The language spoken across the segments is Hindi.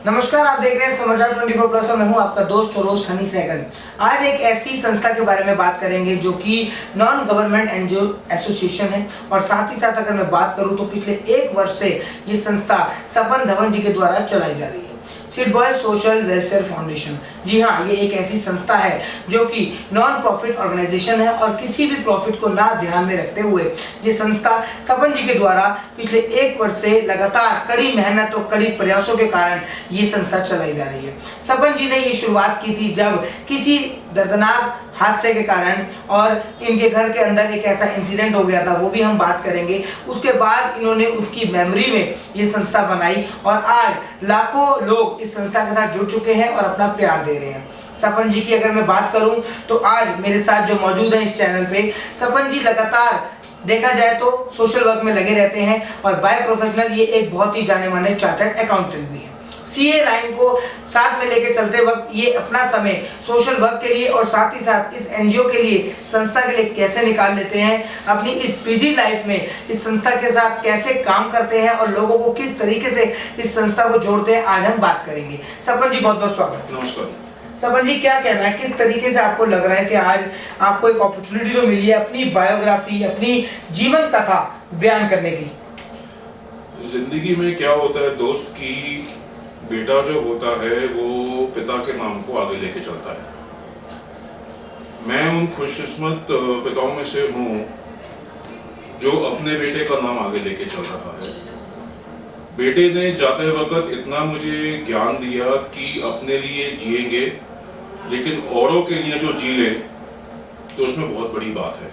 नमस्कार, आप देख रहे हैं समाचार 24+ और मैं हूं आपका दोस्त और होस्ट हनी सहगल। आज एक ऐसी संस्था के बारे में बात करेंगे जो कि नॉन गवर्नमेंट एनजीओ एसोसिएशन है और साथ ही साथ अगर मैं बात करूं तो पिछले 1 वर्ष से ये संस्था सपन धवन जी के द्वारा चलाई जा रही है, seed boy social welfare foundation. जी हाँ, ये एक ऐसी संस्था है जो कि नॉन प्रॉफिट ऑर्गेनाइजेशन है और किसी भी प्रॉफिट को ना ध्यान में रखते हुए ये संस्था सपन जी के द्वारा पिछले 1 वर्ष से लगातार कड़ी मेहनत और कड़ी प्रयासों के कारण ये संस्था चलाई जा रही है। सपन जी ने ये शुरुआत की थी जब किसी दर्दनाक हादसे के कारण और इनके घर के अंदर एक ऐसा इंसिडेंट हो गया था, वो भी हम बात करेंगे। उसके बाद इन्होंने उसकी मेमोरी में ये संस्था बनाई और आज लाखों लोग इस संस्था के साथ जुड़ चुके हैं और अपना प्यार दे रहे हैं। सपन जी की अगर मैं बात करूं तो आज मेरे साथ जो मौजूद हैं इस चैनल पे, सपन जी लगातार देखा जाए तो सोशल वर्क में लगे रहते हैं और बाय प्रोफेशनल ये एक बहुत ही जाने माने चार्टर्ड अकाउंटेंट भी है। सीए लाइन को साथ में लेके चलते वक्त ये अपना समय सोशल वर्क के लिए और साथ ही साथ इस एनजीओ के लिए, संस्था के लिए कैसे निकाल लेते हैं, अपनी इस बिजी लाइफ में इस संस्था के साथ कैसे काम करते हैं और लोगों को किस तरीके से इस संस्था को जोड़ते हैं, आज हम बात करेंगे। सपन जी, बहुत बहुत स्वागत। नमस्कार। सपन जी, क्या कहना है, किस तरीके से आपको लग रहा है कि आज आपको एक अपॉर्चुनिटी जो मिली है अपनी बायोग्राफी, अपनी जीवन कथा बयान करने की? जिंदगी में क्या होता है दोस्त की बेटा जो होता है वो पिता के नाम को आगे लेके चलता है। मैं उन खुशकिस्मत पिताओं में से हूँ जो अपने बेटे का नाम आगे लेके चल रहा है। बेटे ने जाते वक्त इतना मुझे ज्ञान दिया कि अपने लिए जिएंगे लेकिन औरों के लिए जो जी ले तो उसमें बहुत बड़ी बात है।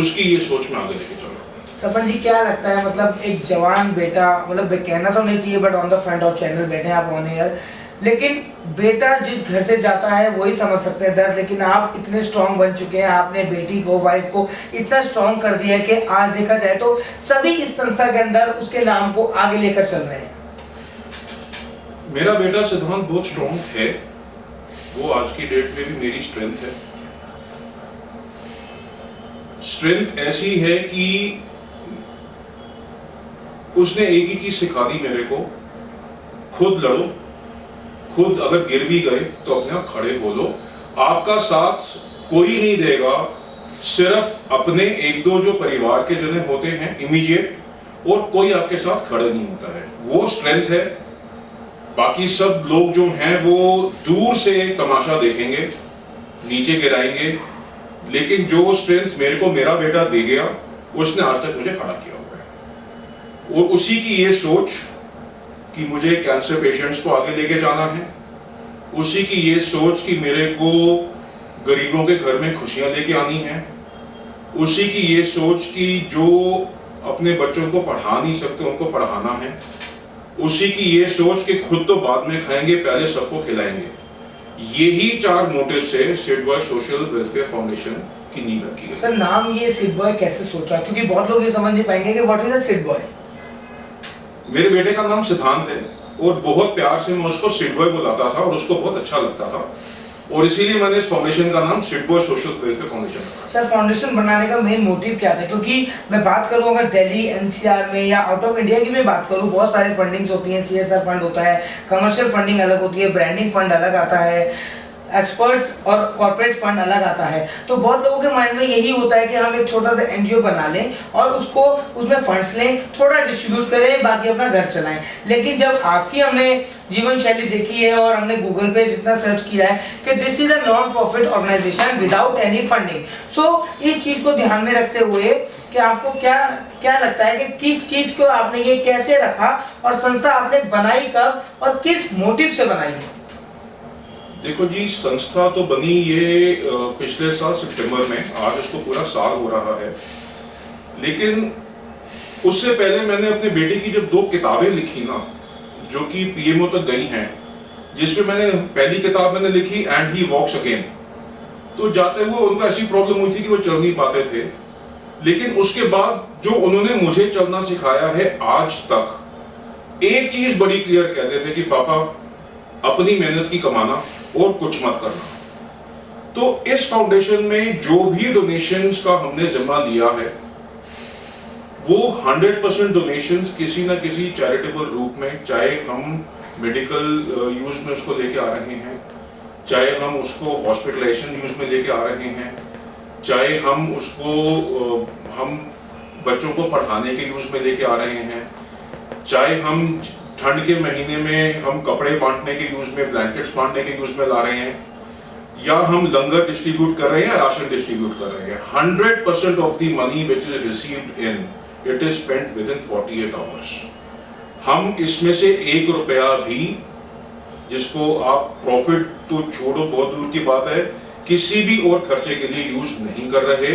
उसकी ये सोच में आगे लेके चल रहा हूँ। सपन जी, क्या लगता है, मतलब एक जवान बेटा, मतलब कहना तो नहीं चाहिए but on the front of channel बैठे हैं आप ऑन एयर, लेकिन बेटा जिस घर से जाता है वही समझ सकते हैं दर्द, लेकिन आप इतने स्ट्रांग बन चुके हैं, आपने बेटी को, वाइफ को इतना स्ट्रांग कर दिया है कि आज देखा जाए तो सभी इस संस्था के अंदर उसके नाम को आगे लेकर चल रहे हैं। मेरा बेटा सिद्धांत बहुत स्ट्रांग है, वो आज की डेट में भी मेरी स्ट्रेंथ है। स्ट्रेंथ ऐसी है कि उसने एक ही चीज सिखा दी मेरे को, खुद लड़ो, खुद अगर गिर भी गए तो अपने आप खड़े हो लो। आपका साथ कोई नहीं देगा, सिर्फ अपने 1-2 जो परिवार के जने होते हैं इमीडिएट, और कोई आपके साथ खड़े नहीं होता है। वो स्ट्रेंथ है। बाकी सब लोग जो हैं वो दूर से तमाशा देखेंगे, नीचे गिराएंगे, लेकिन जो स्ट्रेंथ मेरे को मेरा बेटा दे गया उसने आज तक मुझे खड़ा किया हुआ है। और उसी की ये सोच कि मुझे कैंसर पेशेंट्स को आगे लेके जाना है, उसी की ये सोच कि मेरे को गरीबों के घर में खुशियां लेके आनी है, उसी की ये सोच कि जो अपने बच्चों को पढ़ा नहीं सकते उनको पढ़ाना है, उसी की ये सोच कि खुद तो बाद में खाएंगे पहले सबको खिलाएंगे। यही 4 मोटिव से seed boy social welfare foundation की नींव रखी गई। सर, नाम ये सीड बॉय कैसे सोचा, क्योंकि बहुत लोग ये समझ नहीं पाएंगे कि what is a seed boy. मेरे बेटे का नाम सिद्धांत है और बहुत प्यार से मैं उसको सीड बॉय बुलाता था और उसको बहुत अच्छा लगता था, और इसीलिए मैंने इस फाउंडेशन का नाम seed boy social welfare foundation रखा। सर, फाउंडेशन बनाने का मेन मोटिव क्या था? क्योंकि मैं बात करूं अगर दिल्ली एनसीआर में या आउट ऑफ इंडिया की मैं बात करूं, बहुत सारे फंडिंग्स होती हैं, सीएसआर फंड होता है, कमर्शियल फंडिंग अलग होती है, ब्रांडिंग फंड अलग आता है, एक्सपर्ट्स और कॉर्पोरेट फंड अलग आता है। तो बहुत लोगों के माइंड में यही होता है कि हम एक छोटा सा एनजीओ बना लें और उसको उसमें फंड्स लें, थोड़ा डिस्ट्रीब्यूट करें, बाकी अपना घर चलाएं। लेकिन जब आपकी हमने जीवन शैली देखी है और हमने गूगल पे जितना सर्च किया है कि this is a non profit organisation without any funding, so इस चीज़ को ध्यान में रखते हुए कि आपको क्या लगता है कि किस चीज़ को आपने ये कैसे रखा और संस्था आपने बनाई कब और किस मोटिव से बनाई है? देखो जी, संस्था तो बनी ये पिछले साल सितंबर में, आज उसको पूरा साल हो रहा है। लेकिन उससे पहले मैंने अपने बेटे की जब 2 किताबें लिखी ना, जो कि पीएमओ तक गई हैं, जिसमें मैंने पहली किताब मैंने लिखी एंड ही वॉक्स अगेन, तो जाते हुए उनको ऐसी प्रॉब्लम हुई थी कि वो चल नहीं पाते थे। लेकिन उसके बाद जो उन्होंने मुझे चलना सिखाया है आज तक, एक चीज बड़ी क्लियर कहते थे कि पापा अपनी मेहनत की कमाना और कुछ मत करना। तो इस फाउंडेशन में जो भी डोनेशंस का हमने जिम्मा लिया है वो 100% डोनेशंस किसी ना किसी चैरिटेबल रूप में, चाहे हम मेडिकल यूज़ में उसको लेके आ रहे हैं, चाहे हम उसको हॉस्पिटलाइजेशन यूज़ में लेके आ रहे हैं, चाहे हम उसको हम बच्चों को पढ़ाने के यूज़ में लेके आ रहे हैं, चाहे हम ठंड के महीने में हम कपड़े बांटने के यूज़ में, ब्लैंकेट्स बांटने के यूज़ में ला रहे हैं, या हम लंगर डिस्ट्रीब्यूट कर रहे हैं या राशन डिस्ट्रीब्यूट कर रहे हैं, 100% of the money which is received in it is spent with in 48 hours. हम इसमें से 1 रुपया भी, जिसको आप प्रॉफिट तो छोड़ो, बहुत दूर की बात है, किसी भी और खर्चे के लिए यूज नहीं कर रहे।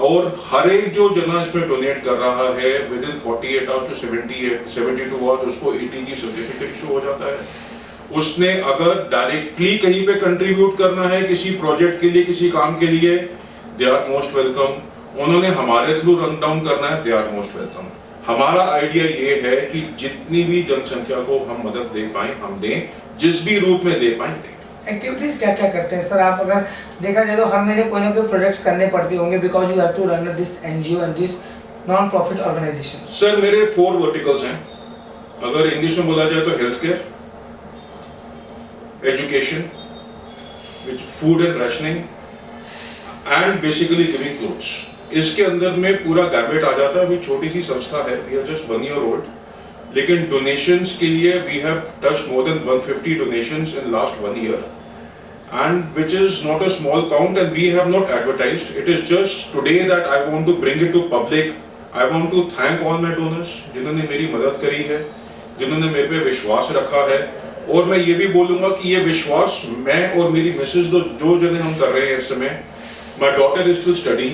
और हर एक जो जना इसमें डोनेट कर रहा है within 48 hours to 72 hours उसको ATG सर्टिफिकेट इशू हो जाता है। उसने अगर डायरेक्टली कहीं पे कंट्रीब्यूट करना है किसी प्रोजेक्ट के लिए, किसी काम के लिए, दे आर मोस्ट वेलकम। उन्होंने हमारे थ्रू रन डाउन करना है, दे आर मोस्ट वेलकम। हमारा आइडिया ये है कि जितनी भी जनसंख्या को हम मदद दे पाए हम दें, जिस भी रूप में दे पाए दें। एक्टिविटीज क्या क्या करते हैं सर? आप अगर देखा जाए तो हर महीने कोई ना कोई प्रोजेक्ट्स करने पड़ते होंगे, because you have to run this NGO and this non profit organisation. Sir मेरे 4 वर्टिकल्स हैं। अगर इंग्लिश में बोला जाए तो health care, education, food and rationing and basically giving clothes. इसके अंदर में पूरा गैम्बेट आ जाता है। अभी छोटी सी संस्था है, we are just 1 year old, लेकिन डोनेशंस के लिए we have touched more than 150 donations in last 1 year and which is not a small count and we have not advertised. It is just today that I want to bring it to public. I want to thank all my donors जिन्होंने मेरी मदद करी है, जिन्होंने मेरे पे विश्वास रखा है। और मैं ये भी बोलूँगा कि ये विश्वास मैं और मेरी मिसेज जो जने हम कर रहे हैं इस समय, my daughter is still study,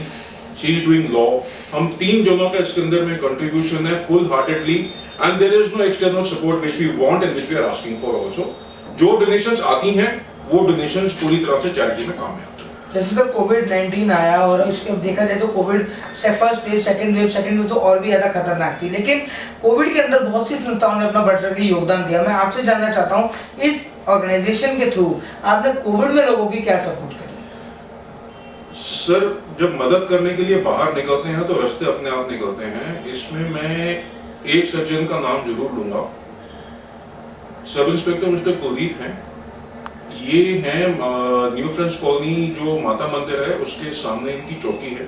she is doing law, हम 3 जनों का इसके अंदर में कंट्रीब्यूशन है full heartedly and there is no external support which we want and which we are asking for also. जो डोनेशंस आती हैं वो डोनेशंस पूरी तरह से चैरिटी में काम में आती हैं। जैसे तो कोविड-19 आया और इसके देखा जाए तो कोविड से फर्स्ट वेव, सेकंड वेव तो और भी ज़्यादा खतरनाक थी, लेकिन कोविड के अंदर बहुत सी संस्थाओं ने अपना बढ़ चढ़ के योगदान दिया। मैं आपसे जानना चाहता हूँ, इस ऑर्गेनाइजेशन के थ्रू आपने कोविड में लोगों की क्या सपोर्ट करी? सर जब मदद करने के लिए बाहर निकलते हैं तो रास्ते अपने आप निकलते हैं। इसमें मैं एक सज्जन का नाम जरूर लूंगा, सब इंस्पेक्टर मिस्टर कुलदीप हैं। ये हैं न्यू फ्रेंड्स कॉलोनी जो माता मंदिर है उसके सामने इनकी चौकी है।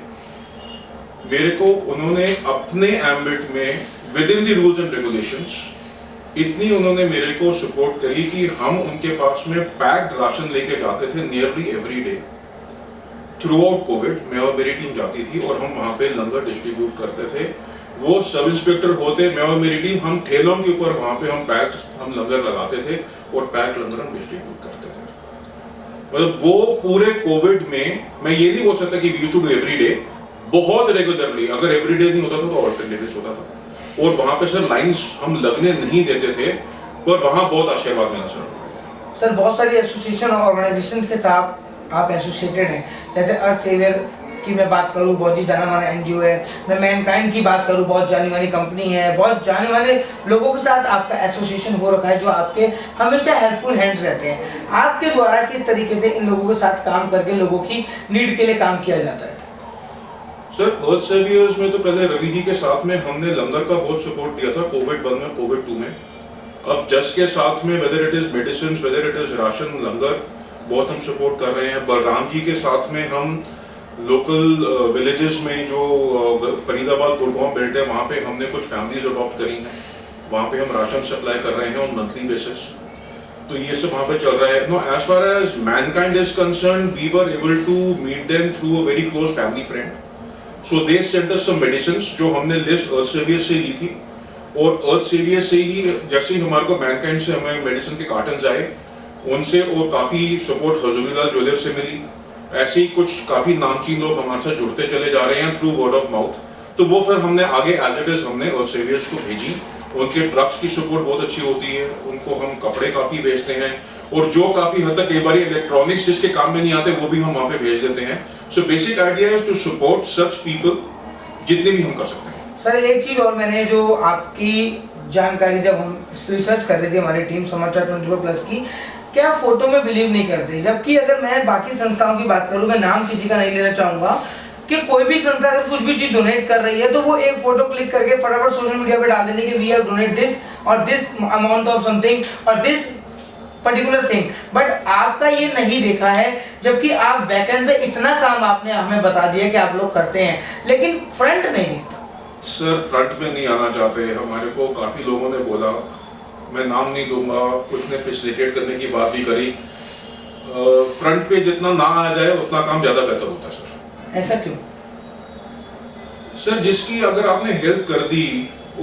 मेरे को उन्होंने अपने एम्बिट में with in the rules and regulations इतनी उन्होंने मेरे को सपोर्ट करी कि हम उनके पास में पैक्ड राशन लेके जाते थे nearly every day through out Covid. मैं और मेरी टीम जाती थी और हम वहाँ पे लंगर डिस्ट्रीब्यूट करते थे। वो सब इंस्पेक्टर होते, मैं और मेरी टीम, हम ठेलों के ऊपर वहाँ पे हम लंगर लगाते थे और पैक्ड लंगर हम डिस्ट्रीब्यूट करते थे। मतलब वो पूरे कोविड में मैं ये नहीं बोल सकता कि we used to do every day, बहुत रेगुलरली। अगर एवरी डे नहीं होता था तो ऑल्टरनेटिव्स होता था। और वहाँ पे सर लाइंस हम लगने नहीं देते थे, पर वहाँ बहुत आशीर्वाद मिला सर। बहुत सारी एसोसिएशन और ऑर्गेनाइजेशंस के साथ आप एसोसिएटेड हैं, जैसे अर्थ सेवियर की मैं बात करूँ, बहुत ही जाना माना NGO है। मैं मैनकाइंड की बात करूँ, बहुत जानी मानी कंपनी है। बहुत जाने माने लोगों के साथ आपका एसोसिएशन हो रखा है जो आपके हमेशा हेल्पफुल हैंड्स रहते हैं। आपके द्वारा किस तरीके से इन लोगों के साथ काम करके लोगों की नीड के लिए काम किया जाता है? सर अर्थ सेवियर्स में तो पहले रवि जी के साथ में हमने लंगर का बहुत सपोर्ट दिया था कोविड 1 में, कोविड 2 में। अब जस के साथ में whether it is medicine, whether it is ration, langar बहुत हम सपोर्ट कर रहे हैं। बलराम जी के साथ में हम लोकल विलेजेस में जो फरीदाबाद गुड़गांव बेल्ट है वहाँ पे हमने कुछ फैमिलीज अडॉप्ट करी हैं, वहाँ पे हम राशन सप्लाई कर रहे हैं ऑन मंथली बेसिस। तो ये सब वहाँ पे चल रहा है। No as far as mankind is concerned, we were able to meet them through a very close family friend, so they sent us some medicines जो हमने लिस्ट अर्थ सेवियर से ली थी। और अर्थ सेवियर से ही जैसे ही हमारे को मैनकाइंड से हमें मेडिसिन के कार्टन्स आए, उनसे और काफ़ी सपोर्ट हजूरीलाल ज्वेलर से मिली। ऐसे ही कुछ काफ़ी नामचीन लोग हमारे साथ जुड़ते चले जा रहे हैं थ्रू वर्ड ऑफ माउथ। तो वो फिर हमने आगे एज इट इज हमने अर्थ सेवियर्स को भेजी। उनके ट्रक्स की सपोर्ट बहुत अच्छी होती है, उनको हम कपड़े काफ़ी भेजते हैं और जो काफ़ी हद तक कई बार इलेक्ट्रॉनिक्स जिसके काम में नहीं आते वो भी हम वहाँ पे भेज देते हैं। So basic idea is to support such people जितने भी हम कर सकते हैं। सर एक चीज़ और, मैंने जो आपकी जानकारी जब हम रिसर्च कर रही थी हमारी टीम समाचार 24+ की, क्या फोटो में बिलीव नहीं करते, जबकि अगर मैं बाकी संस्थाओं की बात करूं, मैं नाम किसी का नहीं लेना चाहूँगा, कि कोई भी संस्था अगर कुछ भी चीज डोनेट कर रही है तो वो एक फोटो क्लिक करके फटाफट सोशल मीडिया पे डाल देने कि वी हैव डोनेट दिस और दिस अमाउंट ऑफ समथिंग और दिस पर्टिकुलर थिंग, बट आपका ये नहीं देखा है, जबकि आप बैकएंड पे इतना काम आपने हमें बता दिया कि आप लोग करते हैं, लेकिन फ्रंट नहीं दिखता। सर फ्रंट में नहीं आना चाहते, हमारे को काफ़ी लोगों ने बोला, मैं नाम नहीं दूंगा, कुछ ने फैसिलिटेट करने की बात भी करी। फ्रंट पे जितना ना आ जाए उतना काम ज़्यादा बेहतर होता है सर। ऐसा क्यों? सर जिसकी अगर आपने हेल्प कर दी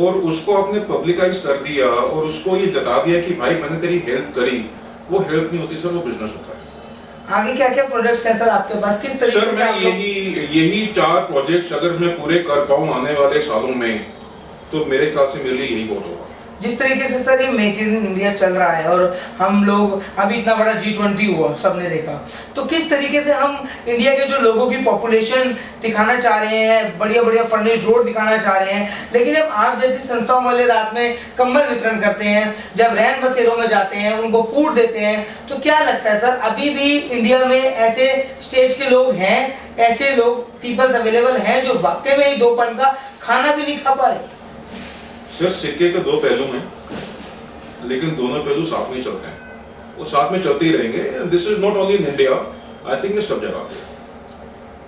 और उसको आपने पब्लिकाइज कर दिया और उसको ये बता दिया कि भाई मैंने तेरी हेल्प करी, वो हेल्प नहीं होती सर, वो बिजनेस होता है। आगे क्या क्या प्रोजेक्ट्स हैं सर आपके पास, किस तरीके सर मैं यही 4 प्रोजेक्ट्स अगर मैं पूरे कर पाऊँ आने वाले सालों में, तो मेरे ख्याल से मेरे लिए यही बहुत होगा। जिस तरीके से सर ये मेक इन इंडिया चल रहा है और हम लोग अभी इतना बड़ा G20 हुआ सबने देखा, तो किस तरीके से हम इंडिया के जो लोगों की पॉपुलेशन दिखाना चाह रहे हैं, बढ़िया बढ़िया फर्निश्ड रोड दिखाना चाह रहे हैं, लेकिन जब आप जैसी संस्थाओं वाले रात में कंबल वितरण करते हैं, जब रैन बसेरों में जाते हैं, उनको फूड देते हैं, तो क्या लगता है सर अभी भी इंडिया में ऐसे स्टेज के लोग हैं, ऐसे लोग पीपल्स अवेलेबल हैं जो वाकई में ही 2 पन का खाना भी नहीं खा पा रहे? सर सिक्के के 2 पहलू हैं, लेकिन दोनों पहलू साथ में चलते हैं, वो साथ में चलते ही रहेंगे। This is not only in India, I think ये सब जगह पे।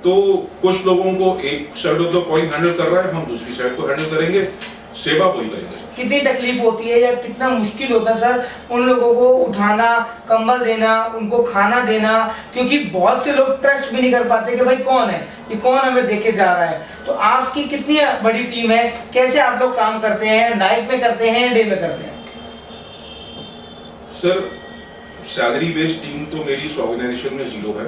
तो कुछ लोगों को एक side of the coin handle कर रहा है, हम दूसरी साइड को हैंडल करेंगे, सेवा कोई करेंगे। कितनी तकलीफ होती है या कितना मुश्किल होता है सर उन लोगों को उठाना, कंबल देना, उनको खाना देना, क्योंकि बहुत से लोग ट्रस्ट भी नहीं कर पाते कि भाई कौन है ये, कौन हमें देके जा रहा है। तो आपकी कितनी बड़ी टीम है, कैसे आप लोग काम करते हैं, नाइट में करते हैं, डे में करते हैं? सर सैलरी बेस्ड टीम तो मेरी इस ऑर्गेनाइजेशन में 0 है,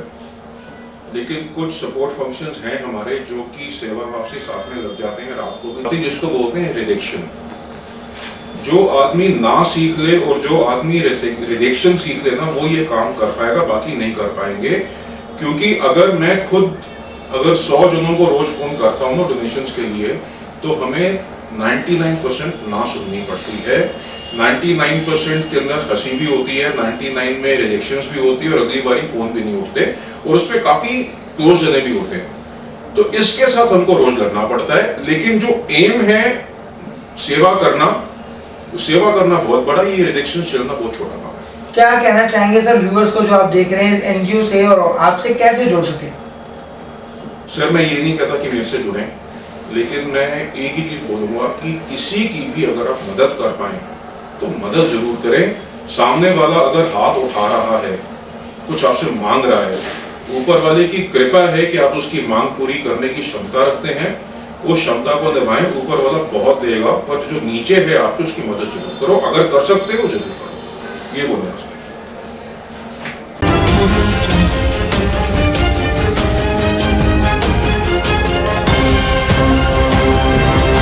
लेकिन कुछ सपोर्ट फंक्शंस हैं हमारे जो कि सेवा भाव से साथ में लग जाते हैं रात को भी, जिसको बोलते हैं रिडेक्शन। जो आदमी ना सीख ले और जो आदमी रिडेक्शन सीख ले ना, वो ये काम कर पाएगा, बाकी नहीं कर पाएंगे। क्योंकि अगर मैं खुद 100 जनों को रोज फोन करता हूँ ना डोनेशंस के लिए, तो हमें 99% ना सुननी पड़ती है। 99% के अंदर हंसी भी होती है, 99 में रिजेक्शंस भी होती है और अगली बारी फोन भी नहीं उठते और उस पर काफी क्लोज जने भी होते हैं। तो इसके साथ हमको रोज लड़ना पड़ता है, लेकिन जो एम है सेवा करना बहुत बड़ा, ये रिजेक्शन चलना बहुत छोटा काम है। क्या कहना चाहेंगे सर व्यूअर्स को जो आप देख रहे हैं एनजीओ से, और आपसे कैसे जुड़ सके? सर मैं ये नहीं कहता कि मेरे से जुड़ें, लेकिन मैं एक ही चीज बोलूंगा कि किसी की भी अगर आप मदद कर पाए तो मदद जरूर करें। सामने वाला अगर हाथ उठा रहा है, कुछ आपसे मांग रहा है, ऊपर वाले की कृपा है कि आप उसकी मांग पूरी करने की क्षमता रखते हैं, वो क्षमता को निभाएं, ऊपर वाला बहुत देगा। पर जो नीचे है आपको उसकी मदद जरूर करो, अगर कर सकते हो जरूर करो।